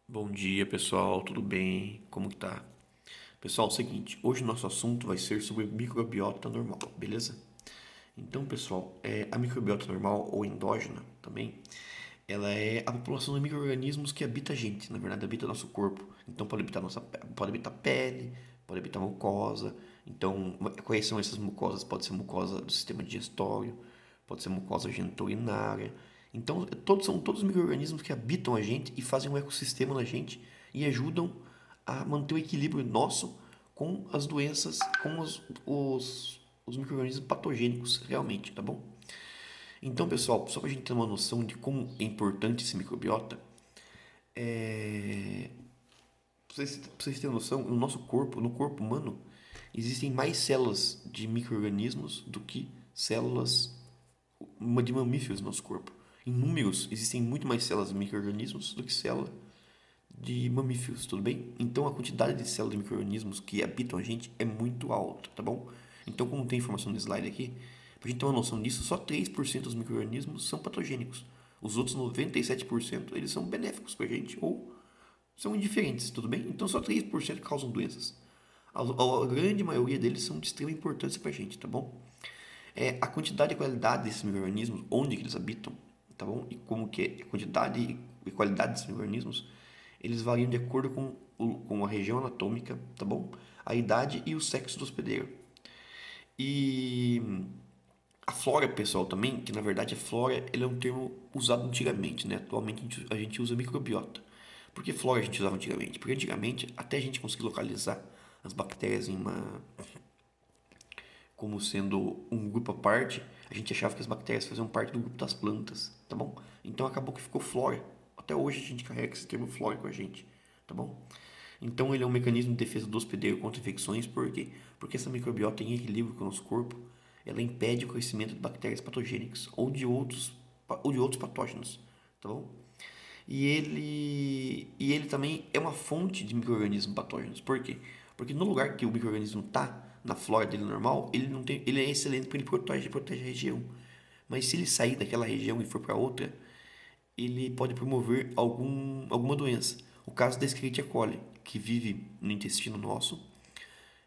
Bom dia, pessoal, tudo bem? Como que tá? Pessoal, é o seguinte, hoje o nosso assunto vai ser sobre microbiota normal, beleza? Então, pessoal, a microbiota normal ou endógena também, ela é a população de micro-organismos que habita a gente, na verdade, habita nosso corpo. Então, pode habitar pele, pode habitar mucosa. Então, quais são essas mucosas? Pode ser mucosa do sistema digestório, pode ser mucosa geniturinária. Então, são todos micro-organismos que habitam a gente e fazem um ecossistema na gente e ajudam a manter o equilíbrio nosso com as doenças, com os micro-organismos patogênicos realmente, tá bom? Então, pessoal, só para a gente ter uma noção de como é importante esse microbiota, pra vocês terem noção, no nosso corpo, no corpo humano, existem mais células de micro-organismos do que células de mamíferos no nosso corpo. Em números, existem muito mais células de micro-organismos do que células de mamíferos, tudo bem? Então a quantidade de células de micro-organismos que habitam a gente é muito alta, tá bom? Então, como tem informação no slide aqui, pra gente ter uma noção disso, só 3% dos micro-organismos são patogênicos. Os outros 97% eles são benéficos pra gente ou são indiferentes, tudo bem? Então só 3% causam doenças. A grande maioria deles são de extrema importância pra gente, tá bom? A quantidade e qualidade desses micro-organismos, onde que eles habitam, tá bom? E como que é a quantidade e qualidade desses micro-organismos, eles variam de acordo com a região anatômica, tá bom? A idade e o sexo do hospedeiro. E a flora, pessoal, também, que na verdade a flora ele é um termo usado antigamente, né? Atualmente a gente usa microbiota. Por que flora a gente usava antigamente? Porque antigamente, até a gente conseguir localizar as bactérias como sendo um grupo à parte, a gente achava que as bactérias faziam parte do grupo das plantas, tá bom? Então acabou que ficou flora. Até hoje a gente carrega esse termo flora com a gente, tá bom? Então ele é um mecanismo de defesa do hospedeiro contra infecções, por quê? Porque essa microbiota em equilíbrio com o nosso corpo, ela impede o crescimento de bactérias patogênicas ou de outros patógenos, tá bom? E ele também é uma fonte de micro-organismos patógenos. Por quê? Porque no lugar que o micro-organismo está, na flora dele normal, ele é excelente porque ele protege a região. Mas se ele sair daquela região e for para outra, ele pode promover alguma doença. O caso da Escherichia coli, que vive no intestino nosso,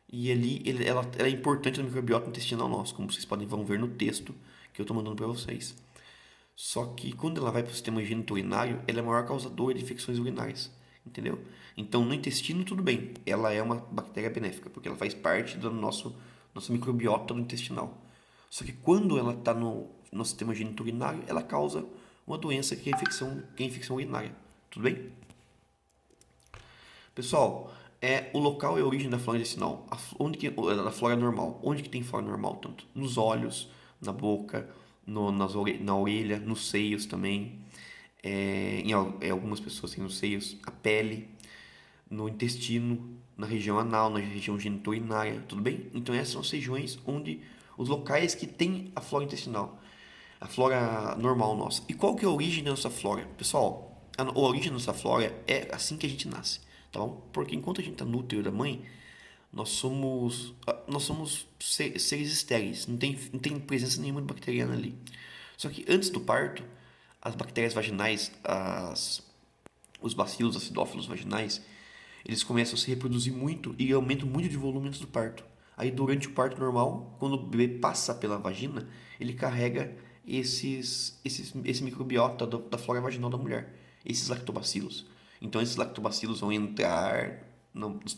e ali ela é importante no microbiota intestinal nosso, como vocês vão ver no texto que eu estou mandando para vocês. Só que quando ela vai para o sistema genito-urinário, ela é a maior causadora de infecções urinárias, entendeu? Então, no intestino, tudo bem, ela é uma bactéria benéfica, porque ela faz parte do nossa microbiota do intestinal. Só que quando ela está no sistema genito-urinário, ela causa uma doença que é a infecção urinária, tudo bem? Pessoal, o local e a origem da flora intestinal, da flora normal, onde que tem flora normal tanto? Nos olhos, na boca, na orelha, nos seios também, em algumas pessoas tem nos seios, a pele, no intestino, na região anal, na região geniturinária, tudo bem? Então essas são as regiões onde os locais que tem a flora intestinal, a flora normal nossa. E qual que é a origem da nossa flora? Pessoal, a origem da nossa flora é assim que a gente nasce, tá bom? Porque enquanto a gente está no útero da mãe, nós somos seres estéreis, não tem presença nenhuma de bacteriana ali. Só que antes do parto, as bactérias vaginais, os bacilos acidófilos vaginais, eles começam a se reproduzir muito e aumentam muito de volume antes do parto. Aí durante o parto normal, quando o bebê passa pela vagina, ele carrega esse microbiota da flora vaginal da mulher, esses lactobacilos. Então esses lactobacilos vão entrar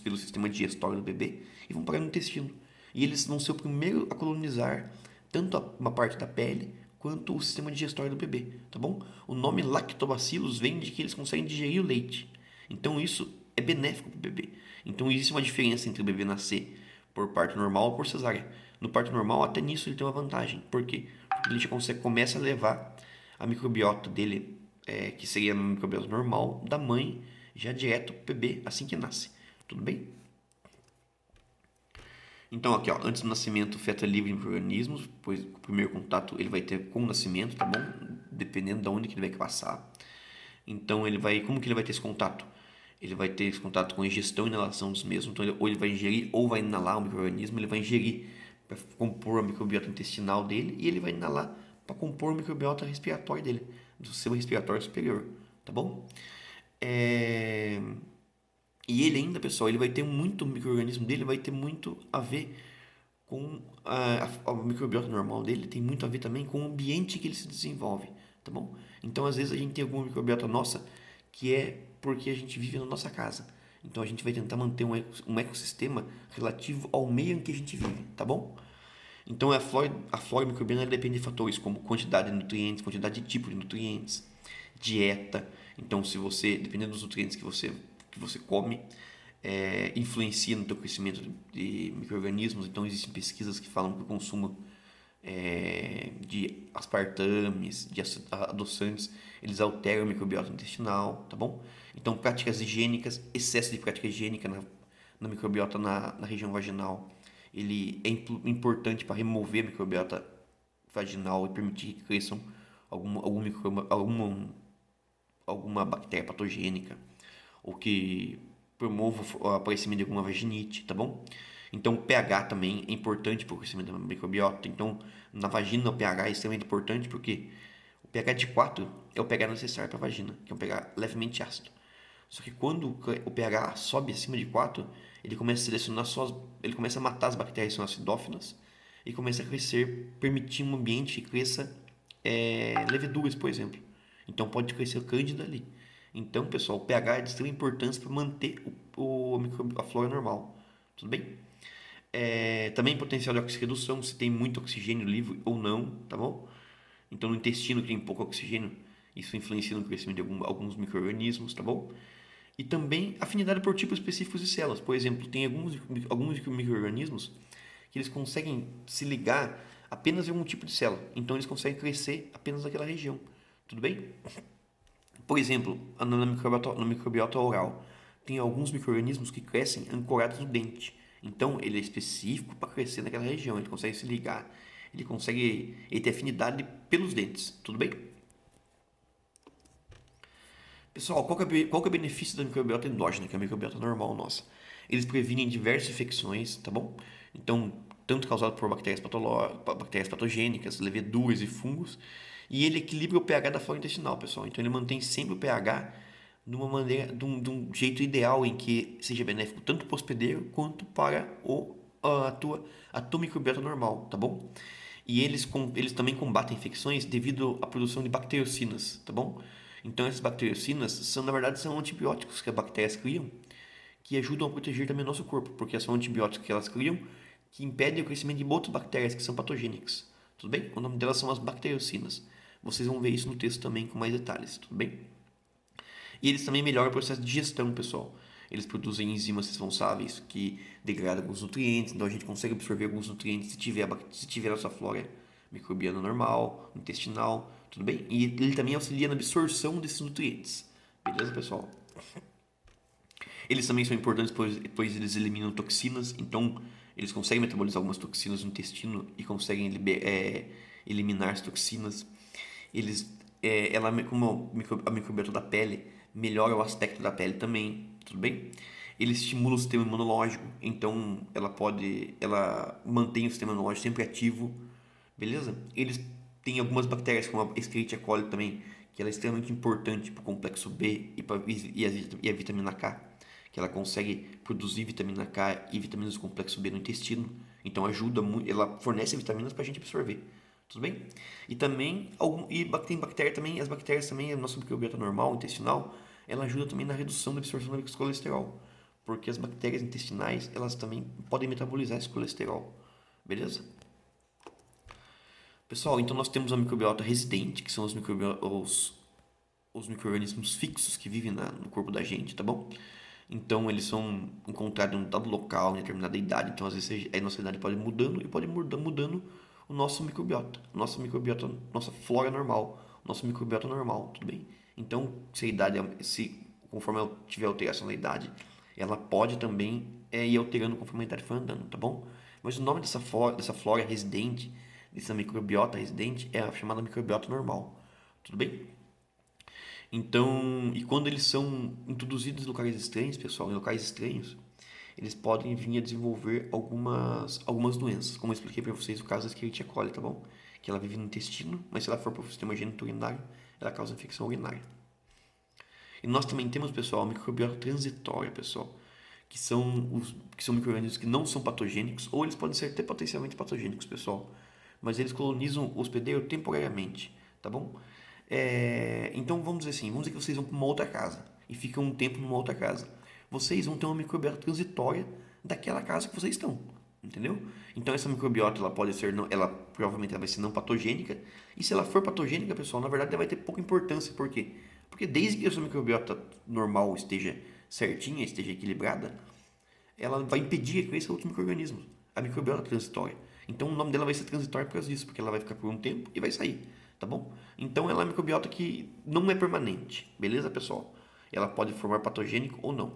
pelo sistema digestório do bebê e vão parar no intestino. E eles vão ser o primeiro a colonizar tanto uma parte da pele quanto o sistema digestório do bebê, tá bom? O nome lactobacilos vem de que eles conseguem digerir o leite. Então isso é benéfico para o bebê. Então existe uma diferença entre o bebê nascer por parto normal ou por cesárea. No parto normal, até nisso ele tem uma vantagem. Por quê? Porque ele já começa a levar a microbiota dele, que seria a microbiota normal, da mãe, já direto para o bebê assim que nasce. Tudo bem? Então, aqui, ó, antes do nascimento, o feto é livre de organismos, pois o primeiro contato ele vai ter com o nascimento, tá bom? Dependendo de onde que ele vai passar. Então, como que ele vai ter esse contato? Ele vai ter esse contato com ingestão e inalação dos mesmos. Então, ou ele vai ingerir ou vai inalar o microorganismo. Ele vai ingerir para compor a microbiota intestinal dele e ele vai inalar para compor a microbiota respiratória dele, do sistema respiratório superior, tá bom? É, E ele ainda, pessoal, ele vai ter muito, o micro-organismo dele vai ter muito a ver com o microbiota normal dele, tem muito a ver também com o ambiente que ele se desenvolve, tá bom? Então, às vezes, a gente tem alguma microbiota nossa que é porque a gente vive na nossa casa. Então, a gente vai tentar manter um ecossistema relativo ao meio em que a gente vive, tá bom? Então, a flora microbiana depende de fatores como quantidade de nutrientes, quantidade de tipo de nutrientes, dieta. Então, se você, dependendo dos nutrientes que você come, influencia no teu crescimento de micro-organismos. Então, existem pesquisas que falam que o consumo de aspartames, de adoçantes, eles alteram o microbiota intestinal, tá bom? Então, práticas higiênicas, excesso de prática higiênica na microbiota na região vaginal, ele é importante para remover a microbiota vaginal e permitir que cresçam alguma bactéria patogênica ou que promova o aparecimento de alguma vaginite, tá bom? Então, o pH também é importante para o crescimento da microbiota. Então, na vagina, o pH é extremamente importante porque o pH de 4 é o pH necessário para a vagina, que é um pH levemente ácido. Só que quando o pH sobe acima de 4, ele começa a selecionar ele começa a matar as bactérias que são acidófilas e começa a crescer, permitir um ambiente que cresça leveduras, por exemplo. Então pode crescer cândida ali. Então, pessoal, o pH é de extrema importância para manter a flora normal. Tudo bem? Também potencial de oxirredução, se tem muito oxigênio livre ou não, tá bom? Então, no intestino que tem pouco oxigênio, isso influencia no crescimento de alguns micro-organismos, tá bom? E também afinidade por tipos específicos de células. Por exemplo, tem alguns micro-organismos que eles conseguem se ligar apenas em um tipo de célula. Então, eles conseguem crescer apenas naquela região. Tudo bem? Por exemplo, na microbiota oral, tem alguns micro-organismos que crescem ancorados no dente. Então, ele é específico para crescer naquela região. Ele consegue se ligar. Ele tem afinidade pelos dentes. Tudo bem? Pessoal, qual que é o benefício da microbiota endógena, que é a microbiota normal nossa? Eles previnem diversas infecções, tá bom? Então, tanto causado por bactérias patogênicas, leveduras e fungos, e ele equilibra o pH da flora intestinal, pessoal. Então, ele mantém sempre o pH de uma maneira, de um jeito ideal em que seja benéfico tanto para o hospedeiro quanto para a tua microbiota normal, tá bom? E eles também combatem infecções devido à produção de bacteriocinas, tá bom? Então essas bacteriocinas na verdade são antibióticos que as bactérias criam, que ajudam a proteger também o nosso corpo, porque são antibióticos que elas criam que impedem o crescimento de outras bactérias que são patogênicas. Tudo bem? O nome delas são as bacteriocinas. Vocês vão ver isso no texto também com mais detalhes, tudo bem? E eles também melhoram o processo de digestão, pessoal. Eles produzem enzimas responsáveis que degradam alguns nutrientes, então a gente consegue absorver alguns nutrientes se tiver nossa flora microbiana normal, intestinal, tudo bem? E ele também auxilia na absorção desses nutrientes. Beleza, pessoal? Eles também são importantes pois eles eliminam toxinas, então eles conseguem metabolizar algumas toxinas no intestino e conseguem eliminar as toxinas. Como a microbiota da pele melhora o aspecto da pele também, tudo bem? Ele estimula o sistema imunológico, então ela mantém o sistema imunológico sempre ativo, beleza? Eles têm algumas bactérias, como a Escherichia coli também, que ela é extremamente importante para o complexo B e a vitamina K, que ela consegue produzir vitamina K e vitaminas do complexo B no intestino, então ajuda muito, ela fornece vitaminas para a gente absorver. Tudo bem? E também tem bactéria também, as bactérias também, a nossa microbiota normal, intestinal, ela ajuda também na redução da absorção do colesterol, porque as bactérias intestinais, elas também podem metabolizar esse colesterol. Beleza? Pessoal, então nós temos a microbiota residente, que são os micro-organismos fixos que vivem no corpo da gente, tá bom? Então eles são encontrados em um dado local, em determinada idade. Então às vezes a nossa idade pode ir mudando e pode mudando o nosso microbiota, nossa flora normal, nosso microbiota normal, tudo bem? Então conforme ela tiver alteração da idade, ela pode também ir alterando conforme a idade for andando, tá bom? Mas o nome dessa flora residente, dessa microbiota residente, é a chamada microbiota normal, tudo bem? Então, e quando eles são introduzidos em locais estranhos, pessoal, em locais estranhos, eles podem vir a desenvolver algumas doenças, como eu expliquei para vocês o caso da Escherichia coli, tá bom? Que ela vive no intestino, mas se ela for para o sistema geniturinário, ela causa infecção urinária. E nós também temos, pessoal, a microbiota transitória, pessoal, que são micro-organismos que não são patogênicos, ou eles podem ser até potencialmente patogênicos, pessoal. Mas eles colonizam o hospedeiro temporariamente, tá bom? Então vamos dizer assim, vamos dizer que vocês vão para uma outra casa e ficam um tempo numa outra casa. Vocês vão ter uma microbiota transitória daquela casa que vocês estão, entendeu? Então essa microbiota ela pode ser, ela provavelmente ela vai ser não patogênica, e se ela for patogênica, pessoal, na verdade ela vai ter pouca importância, por quê? Porque desde que a sua microbiota normal esteja certinha, esteja equilibrada, ela vai impedir que cresça outros micro-organismos. A microbiota transitória. Então o nome dela vai ser transitória por causa disso, porque ela vai ficar por um tempo e vai sair, tá bom? Então ela é uma microbiota que não é permanente, beleza, pessoal? Ela pode formar patogênico ou não.